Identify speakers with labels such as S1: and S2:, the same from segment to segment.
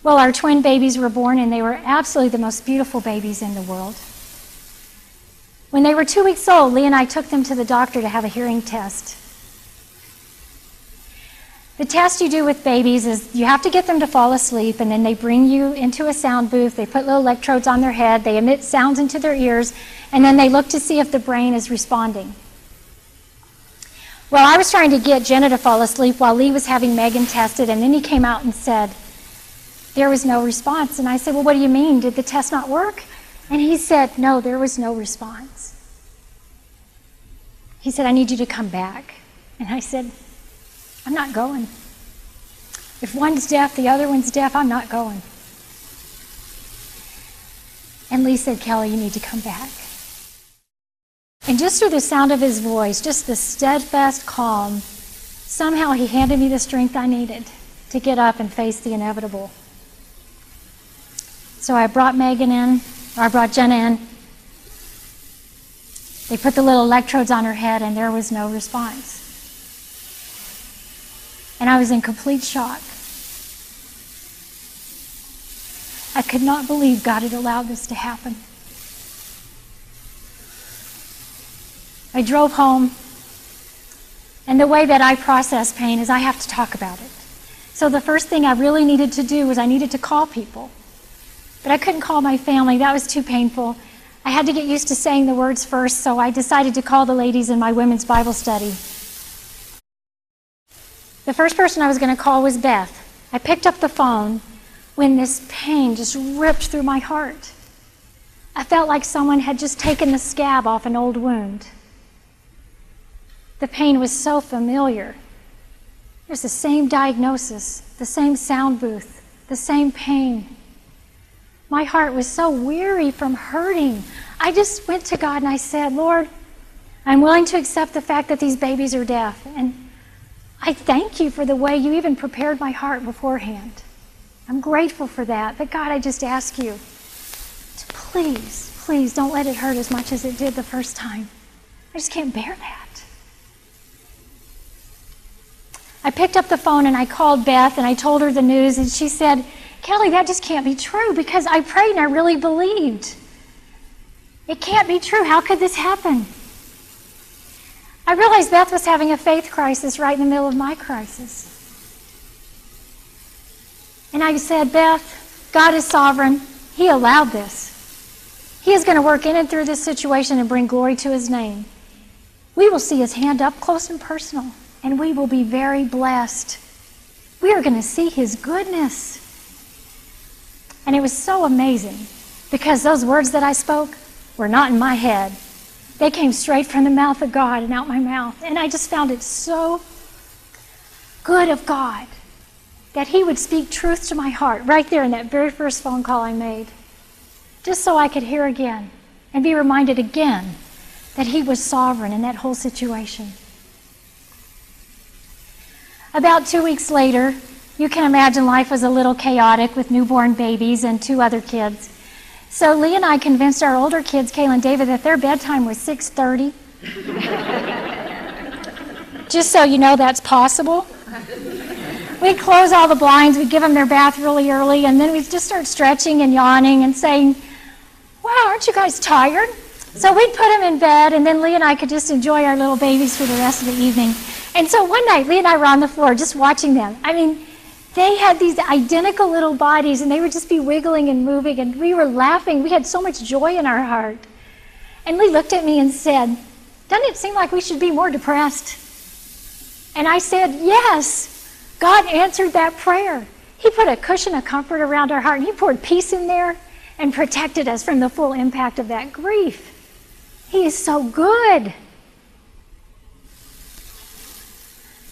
S1: Well, our twin babies were born, and they were absolutely the most beautiful babies in the world. When they were 2 weeks old, Lee and I took them to the doctor to have a hearing test. The test you do with babies is you have to get them to fall asleep, and then they bring you into a sound booth. They put little electrodes on their head. They emit sounds into their ears, and then they look to see if the brain is responding. Well, I was trying to get Jenna to fall asleep while Lee was having Megan tested, and then he came out and said, there was no response. And I said, well, what do you mean? Did the test not work? And he said, no, there was no response. He said, I need you to come back. And I said, I'm not going. If one's deaf, the other one's deaf, I'm not going. And Lee said, Kelly, you need to come back. And just through the sound of his voice, just the steadfast calm, somehow he handed me the strength I needed to get up and face the inevitable. So I brought Jenna in. They put the little electrodes on her head, and there was no response. And I was in complete shock. I could not believe God had allowed this to happen. I drove home, and the way that I process pain is I have to talk about it. So the first thing I really needed to do was I needed to call people. But I couldn't call my family. That was too painful. I had to get used to saying the words first, so I decided to call the ladies in my women's Bible study. The first person I was going to call was Beth. I picked up the phone when this pain just ripped through my heart. I felt like someone had just taken the scab off an old wound. The pain was so familiar. It was the same diagnosis, the same sound booth, the same pain. My heart was so weary from hurting. I just went to God and I said, Lord, I'm willing to accept the fact that these babies are deaf. And I thank you for the way you even prepared my heart beforehand. I'm grateful for that. But God, I just ask you to please don't let it hurt as much as it did the first time. I just can't bear that. I picked up the phone and I called Beth and I told her the news, and she said, Kelly, that just can't be true, because I prayed and I really believed. It can't be true. How could this happen? I realized Beth was having a faith crisis right in the middle of my crisis. And I said, Beth, God is sovereign. He allowed this. He is going to work in and through this situation and bring glory to his name. We will see his hand up close and personal, and we will be very blessed. We are going to see his goodness. And it was so amazing, because those words that I spoke were not in my head. They came straight from the mouth of God and out my mouth. And I just found it so good of God that he would speak truth to my heart right there in that very first phone call I made, just so I could hear again and be reminded again that he was sovereign in that whole situation. About 2 weeks later, you can imagine life was a little chaotic with newborn babies and 2 other kids. So Lee and I convinced our older kids, Kayla and David, that their bedtime was 6:30. Just so you know that's possible. We'd close all the blinds, we'd give them their bath really early, and then we'd just start stretching and yawning and saying, wow, aren't you guys tired? So we'd put them in bed, and then Lee and I could just enjoy our little babies for the rest of the evening. And so one night, Lee and I were on the floor just watching them. I mean, they had these identical little bodies, and they would just be wiggling and moving, and we were laughing. We had so much joy in our heart. And Lee looked at me and said, doesn't it seem like we should be more depressed? And I said, yes, God answered that prayer. He put a cushion of comfort around our heart, and he poured peace in there and protected us from the full impact of that grief. He is so good.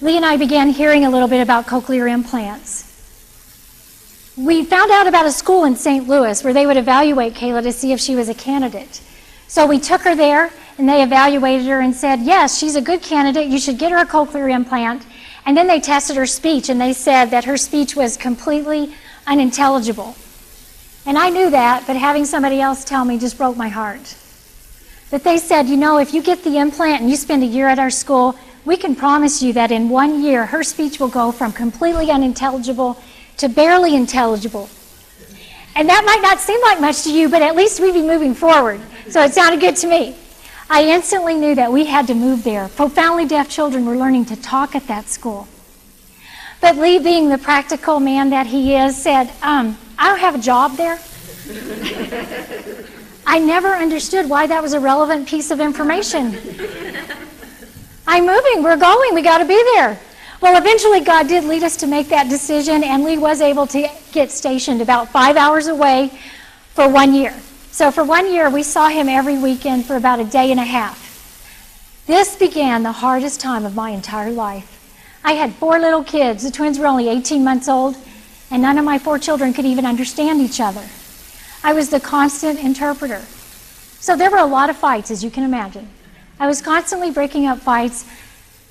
S1: Lee and I began hearing a little bit about cochlear implants. We found out about a school in St. Louis where they would evaluate Kayla to see if she was a candidate. So we took her there, and they evaluated her and said, yes, she's a good candidate. You should get her a cochlear implant. And then they tested her speech, and they said that her speech was completely unintelligible. And I knew that, but having somebody else tell me just broke my heart. But they said, you know, if you get the implant and you spend a year at our school, we can promise you that in 1 year, her speech will go from completely unintelligible to barely intelligible And that might not seem like much to you, but at least we'd be moving forward. So it sounded good to me. I instantly knew that we had to move there. Profoundly deaf children were learning to talk at that school. But Lee, being the practical man that he is, said, I don't have a job there. I never understood why that was a relevant piece of information. I'm moving, we're going, we got to be there. Well, eventually God did lead us to make that decision, and Lee was able to get stationed about 5 hours away for 1 year. So for 1 year, we saw him every weekend for about a day and a half. This began the hardest time of my entire life. I had 4 little kids. The twins were only 18 months old, and none of my 4 children could even understand each other. I was the constant interpreter. So there were a lot of fights, as you can imagine. I was constantly breaking up fights.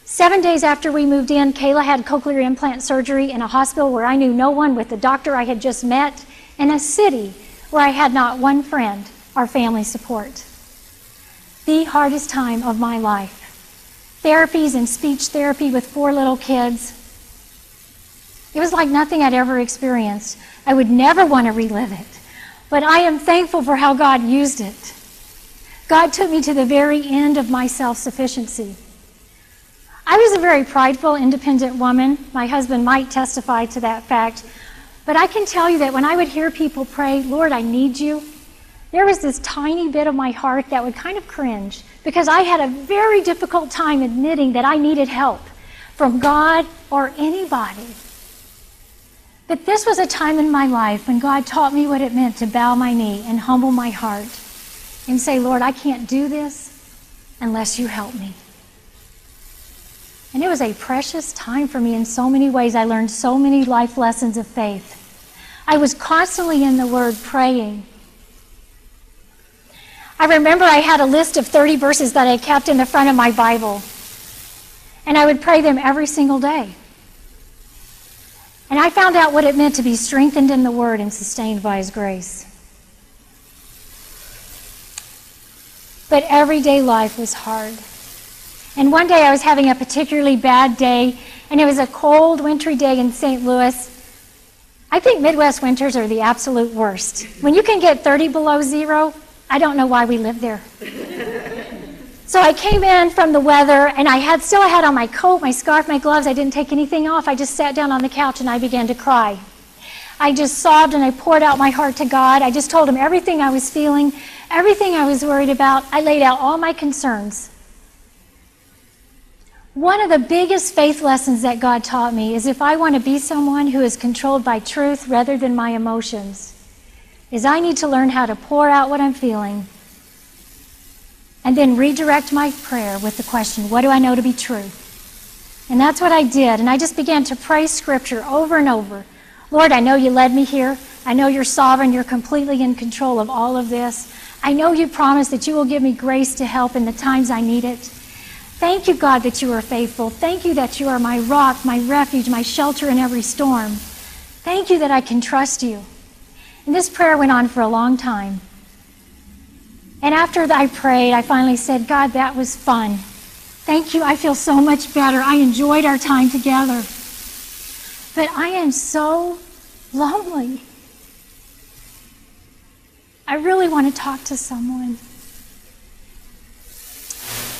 S1: 7 days after we moved in, Kayla had cochlear implant surgery in a hospital where I knew no one, with the doctor I had just met, in a city where I had not one friend or family support. The hardest time of my life. Therapies and speech therapy with 4 little kids. It was like nothing I'd ever experienced. I would never want to relive it. But I am thankful for how God used it. God took me to the very end of my self-sufficiency. I was a very prideful, independent woman. My husband might testify to that fact. But I can tell you that when I would hear people pray, Lord, I need you, there was this tiny bit of my heart that would kind of cringe, because I had a very difficult time admitting that I needed help from God or anybody. But this was a time in my life when God taught me what it meant to bow my knee and humble my heart and say, Lord, I can't do this unless you help me. And it was a precious time for me in so many ways. I learned so many life lessons of faith. I was constantly in the Word praying. I remember I had a list of 30 verses that I kept in the front of my Bible, and I would pray them every single day. And I found out what it meant to be strengthened in the Word and sustained by His grace. But everyday life was hard. And one day I was having a particularly bad day, and it was a cold, wintry day in St. Louis. I think Midwest winters are the absolute worst. When you can get 30 below zero, I don't know why we live there. So I came in from the weather, and I had on my coat, my scarf, my gloves. I didn't take anything off. I just sat down on the couch and I began to cry. I just sobbed and I poured out my heart to God. I just told Him everything I was feeling, everything I was worried about. I laid out all my concerns. One of the biggest faith lessons that God taught me is, if I want to be someone who is controlled by truth rather than my emotions, is I need to learn how to pour out what I'm feeling and then redirect my prayer with the question, what do I know to be true? And that's what I did. And I just began to pray Scripture over and over. Lord, I know you led me here. I know you're sovereign. You're completely in control of all of this. I know you promised that you will give me grace to help in the times I need it. Thank you, God, that you are faithful. Thank you that you are my rock, my refuge, my shelter in every storm. Thank you that I can trust you. And this prayer went on for a long time. And after I prayed, I finally said, God, that was fun. Thank you. I feel so much better. I enjoyed our time together. But I am so lonely. I really want to talk to someone.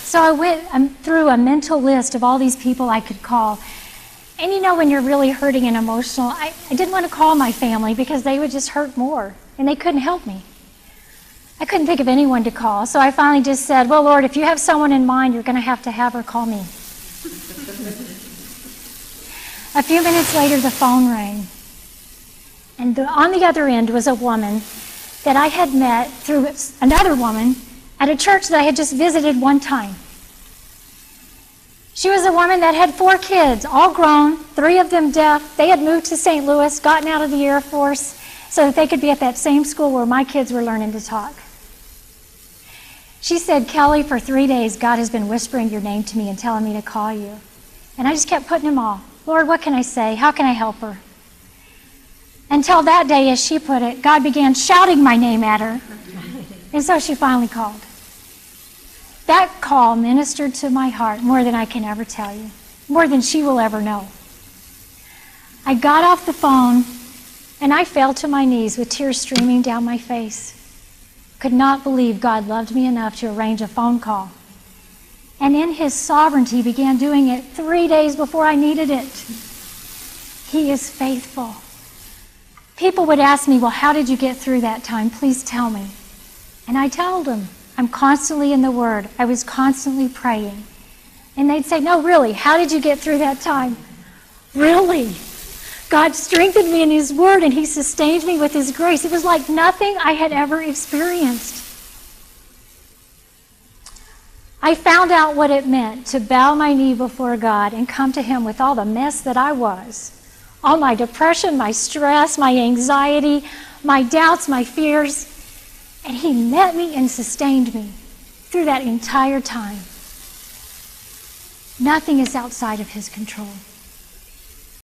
S1: So I went through a mental list of all these people I could call. And you know, when you're really hurting and emotional, I didn't want to call my family because they would just hurt more, and they couldn't help me. I couldn't think of anyone to call, so I finally just said, well, Lord, if you have someone in mind, you're going to have her call me. A few minutes later, the phone rang. And on the other end was a woman that I had met through another woman at a church that I had just visited one time. She was a woman that had 4 kids, all grown, 3 of them deaf. They had moved to St. Louis, gotten out of the Air Force, so that they could be at that same school where my kids were learning to talk. She said, Kelly, for 3 days, God has been whispering your name to me and telling me to call you. And I just kept putting them all. Lord, what can I say? How can I help her? Until that day, as she put it, God began shouting my name at her. And so she finally called. That call ministered to my heart more than I can ever tell you, more than she will ever know. I got off the phone, And I fell to my knees with tears streaming down my face. Could not believe God loved me enough to arrange a phone call. And in his sovereignty began doing it 3 days before I needed it. He is faithful. People would ask me, well, how did you get through that time? Please tell me. And I told them, I'm constantly in the Word. I was constantly praying. And they'd say, no, really, how did you get through that time? Really? God strengthened me in his Word, and he sustained me with his grace. It was like nothing I had ever experienced. I found out what it meant to bow my knee before God and come to him with all the mess that I was. All my depression, my stress, my anxiety, my doubts, my fears. And he met me and sustained me through that entire time. Nothing is outside of his control.